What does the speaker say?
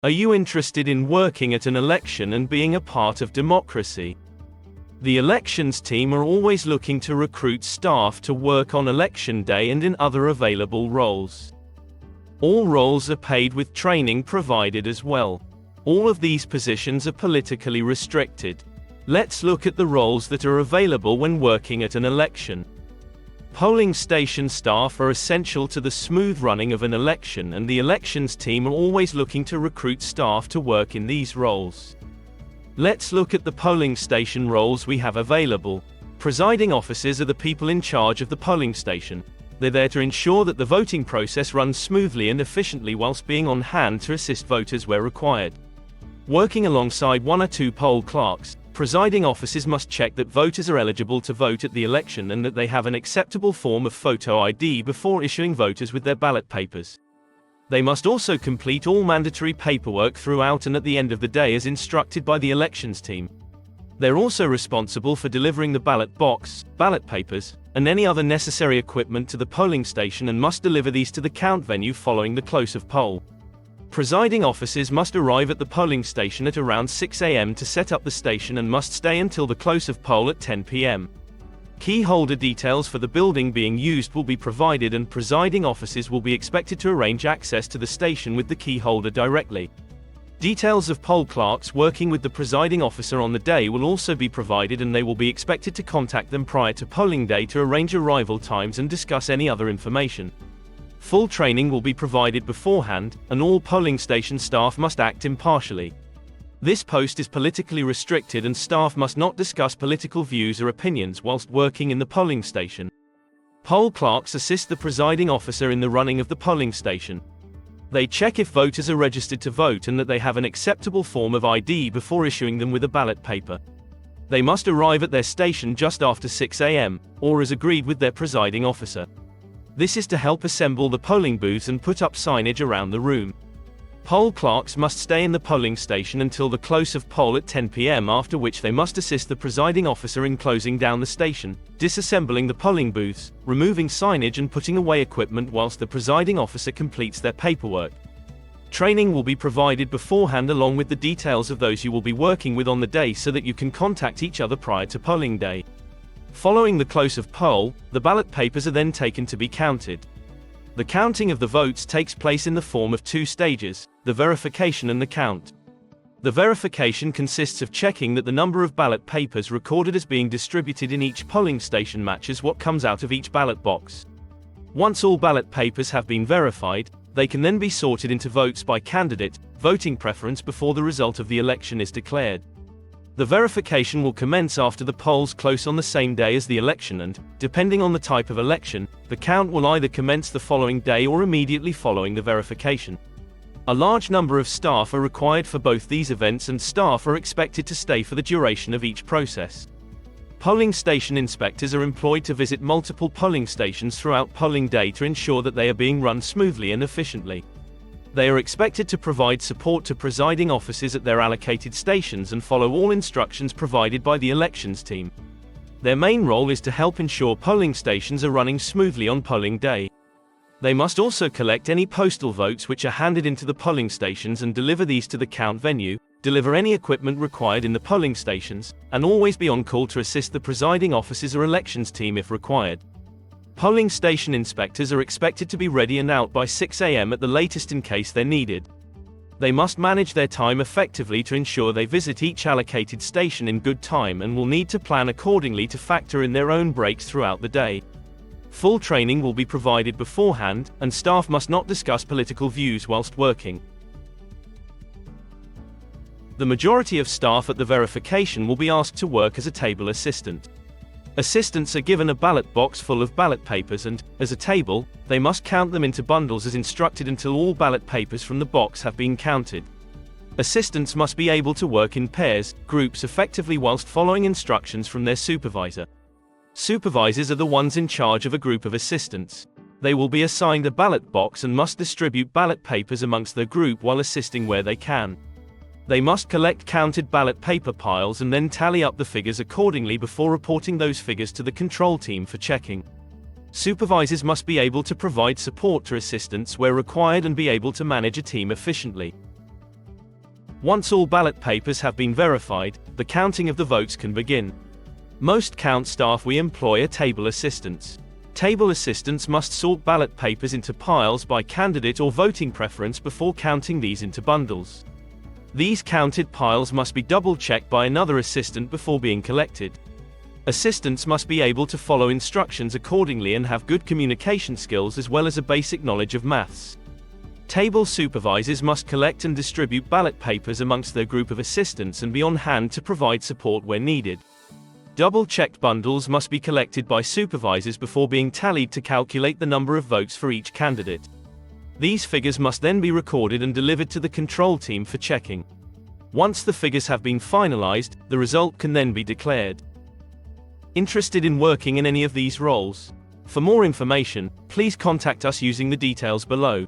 Are you interested in working at an election and being a part of democracy? The elections team are always looking to recruit staff to work on election day and in other available roles. All roles are paid with training provided as well. All of these positions are politically restricted. Let's look at the roles that are available when working at an election. Polling station staff are essential to the smooth running of an election, and the elections team are always looking to recruit staff to work in these roles. Let's look at the polling station roles we have available. Presiding officers are the people in charge of the polling station. They're there to ensure that the voting process runs smoothly and efficiently whilst being on hand to assist voters where required. Working alongside one or two poll clerks, presiding officers must check that voters are eligible to vote at the election and that they have an acceptable form of photo ID before issuing voters with their ballot papers. They must also complete all mandatory paperwork throughout and at the end of the day as instructed by the elections team. They're also responsible for delivering the ballot box, ballot papers, and any other necessary equipment to the polling station and must deliver these to the count venue following the close of poll. Presiding officers must arrive at the polling station at around 6 a.m. to set up the station and must stay until the close of poll at 10 p.m. Key holder details for the building being used will be provided, and presiding officers will be expected to arrange access to the station with the key holder directly. Details of poll clerks working with the presiding officer on the day will also be provided, and they will be expected to contact them prior to polling day to arrange arrival times and discuss any other information. Full training will be provided beforehand, and all polling station staff must act impartially. This post is politically restricted and staff must not discuss political views or opinions whilst working in the polling station. Poll clerks assist the presiding officer in the running of the polling station. They check if voters are registered to vote and that they have an acceptable form of ID before issuing them with a ballot paper. They must arrive at their station just after 6 a.m., or as agreed with their presiding officer. This is to help assemble the polling booths and put up signage around the room. Poll clerks must stay in the polling station until the close of poll at 10 p.m., after which they must assist the presiding officer in closing down the station, disassembling the polling booths, removing signage and putting away equipment whilst the presiding officer completes their paperwork. Training will be provided beforehand along with the details of those you will be working with on the day so that you can contact each other prior to polling day. Following the close of poll, the ballot papers are then taken to be counted. The counting of the votes takes place in the form of two stages: the verification and the count. The verification consists of checking that the number of ballot papers recorded as being distributed in each polling station matches what comes out of each ballot box. Once all ballot papers have been verified, they can then be sorted into votes by candidate, voting preference before the result of the election is declared. The verification will commence after the polls close on the same day as the election, and, depending on the type of election, the count will either commence the following day or immediately following the verification. A large number of staff are required for both these events, and staff are expected to stay for the duration of each process. Polling station inspectors are employed to visit multiple polling stations throughout polling day to ensure that they are being run smoothly and efficiently. They are expected to provide support to presiding officers at their allocated stations and follow all instructions provided by the elections team. Their main role is to help ensure polling stations are running smoothly on polling day. They must also collect any postal votes which are handed into the polling stations and deliver these to the count venue, deliver any equipment required in the polling stations, and always be on call to assist the presiding officers or elections team if required. Polling station inspectors are expected to be ready and out by 6 a.m. at the latest in case they're needed. They must manage their time effectively to ensure they visit each allocated station in good time, and will need to plan accordingly to factor in their own breaks throughout the day. Full training will be provided beforehand, and staff must not discuss political views whilst working. The majority of staff at the verification will be asked to work as a table assistant. Assistants are given a ballot box full of ballot papers and, as a table, they must count them into bundles as instructed until all ballot papers from the box have been counted. Assistants must be able to work in pairs, groups effectively whilst following instructions from their supervisor. Supervisors are the ones in charge of a group of assistants. They will be assigned a ballot box and must distribute ballot papers amongst their group while assisting where they can. They must collect counted ballot paper piles and then tally up the figures accordingly before reporting those figures to the control team for checking. Supervisors must be able to provide support to assistants where required and be able to manage a team efficiently. Once all ballot papers have been verified, the counting of the votes can begin. Most count staff we employ are table assistants. Table assistants must sort ballot papers into piles by candidate or voting preference before counting these into bundles. These counted piles must be double-checked by another assistant before being collected. Assistants must be able to follow instructions accordingly and have good communication skills as well as a basic knowledge of maths. Table supervisors must collect and distribute ballot papers amongst their group of assistants and be on hand to provide support where needed. Double-checked bundles must be collected by supervisors before being tallied to calculate the number of votes for each candidate. These figures must then be recorded and delivered to the control team for checking. Once the figures have been finalized, the result can then be declared. Interested in working in any of these roles? For more information, please contact us using the details below.